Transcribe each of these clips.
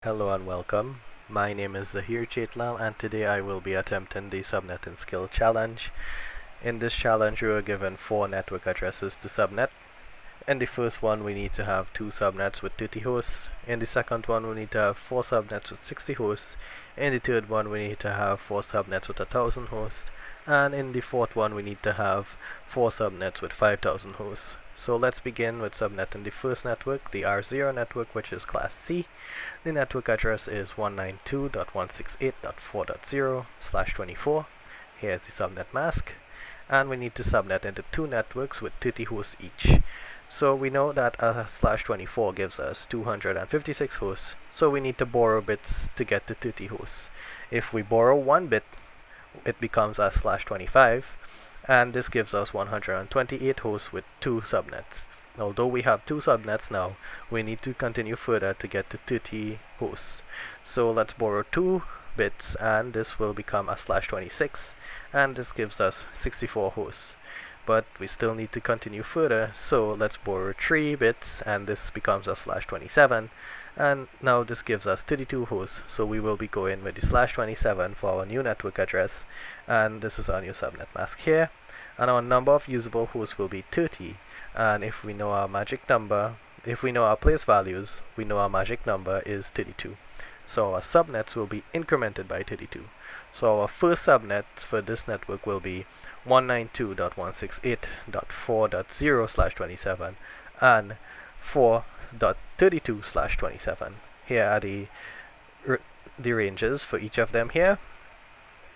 Hello and welcome. My name is Zaheer Chaitlal and today I will be attempting the Subnetting Skill Challenge. In this challenge we are given 4 network addresses to subnet. In the first one we need to have 2 subnets with 30 hosts. In the second one we need to have 4 subnets with 60 hosts. In the third one we need to have 4 subnets with 1000 hosts. And in the fourth one we need to have 4 subnets with 5000 hosts. So let's begin with subnetting the first network, the R0 network, which is class C. The network address is 192.168.4.0/24. Here's the subnet mask. And we need to subnet into 2 networks with 30 hosts each. So we know that /24 gives us 256 hosts, so we need to borrow bits to get to 30 hosts. If we borrow 1 bit, it becomes /25, and this gives us 128 hosts with 2 subnets. Although we have 2 subnets now, we need to continue further to get to 30 hosts. So let's borrow 2 bits and this will become /26, and this gives us 64 hosts. But we still need to continue further, so let's borrow 3 bits and this becomes /27, and now this gives us 32 hosts, so we will be going with the /27 for our new network address, and this is our new subnet mask here, and our number of usable hosts will be 30, and if we know our magic number, if we know our place values, we know our magic number is 32. So our subnets will be incremented by 32. So our first subnet for this network will be 192.168.4.0/27 and 4.32/27. Here are the ranges for each of them here.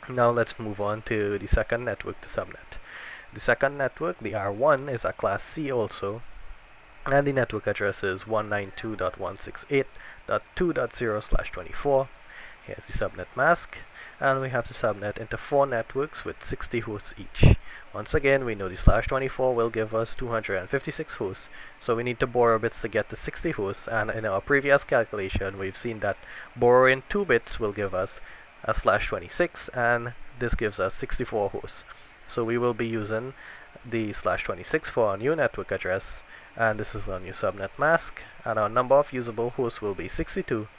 Now let's move on to the second network to subnet. The second network, the R1, is a class C also, and the network address is 192.168.2.0/24. Here's the subnet mask, and we have to subnet into 4 networks with 60 hosts each. Once again, we know the /24 will give us 256 hosts, so we need to borrow bits to get to 60 hosts, and in our previous calculation we've seen that borrowing 2 bits will give us a /26, and this gives us 64 hosts. So we will be using the /26 for our new network address, and this is our new subnet mask, and our number of usable hosts will be 62,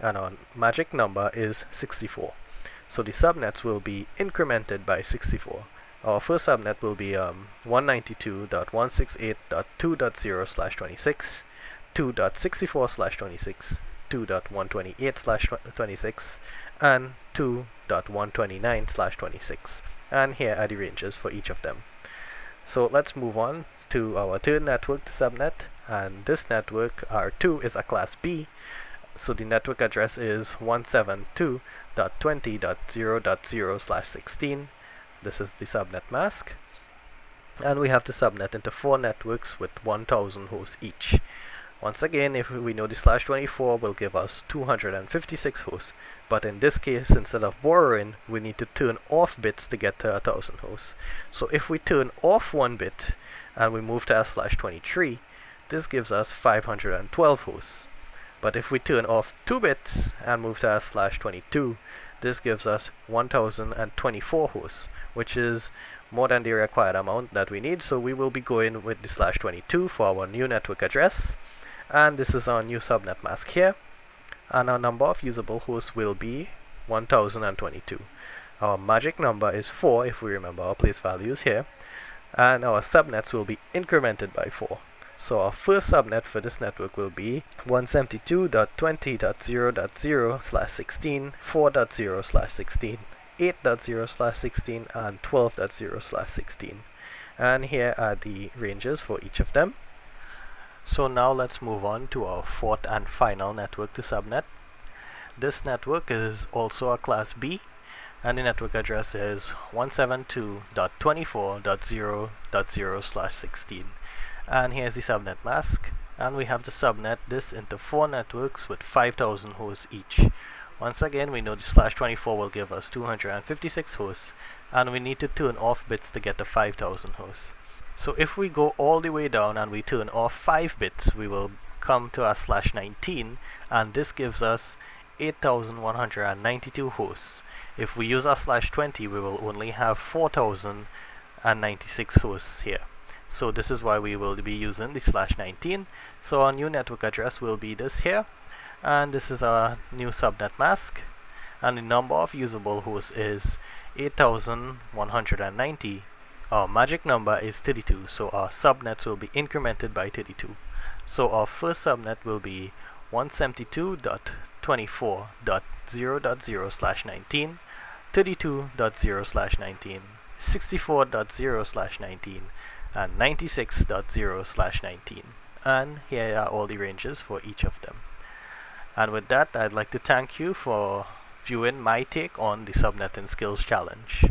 and our magic number is 64. So the subnets will be incremented by 64. Our first subnet will be 192.168.2.0/26, 2.64/26, 2.128/26, and 2.129/26. And here are the ranges for each of them. So let's move on to our third network to subnet, and this network R2 is a class B. So the network address is 172.20.0.0/16. This is the subnet mask, and we have to subnet into 4 networks with 1000 hosts each. Once again, if we know the /24 will give us 256 hosts, but in this case, instead of borrowing, we need to turn off bits to get to 1000 hosts. So if we turn off 1 bit and we move to /23, this gives us 512 hosts. But if we turn off 2 bits and move to /22, this gives us 1024 hosts, which is more than the required amount that we need, so we will be going with the /22 for our new network address. And this is our new subnet mask here, and our number of usable hosts will be 1022. Our magic number is 4 if we remember our place values here, and our subnets will be incremented by 4. So our first subnet for this network will be 172.20.0.0/16, 4.0/16, 8.0/16, and 12.0/16. And here are the ranges for each of them. So now let's move on to our fourth and final network to subnet. This network is also a class B, and the network address is 172.24.0.0/16. And here's the subnet mask, and we have to subnet this into 4 networks with 5000 hosts each. Once again, we know the /24 will give us 256 hosts, and we need to turn off bits to get to 5000 hosts. So if we go all the way down and we turn off 5 bits, we will come to our /19, and this gives us 8192 hosts. If we use our /20, we will only have 4096 hosts here. So this is why we will be using the /19. So our new network address will be this here, And this is our new subnet mask, and the number of usable hosts is 8190. Our magic number is 32, so our subnets will be incremented by 32. So our first subnet will be 172.24.0.0/19, 32.0/19, 64.0/19, and 96.0/19. And here are all the ranges for each of them. And with that, I'd like to thank you for viewing my take on the Subnetting Skills Challenge.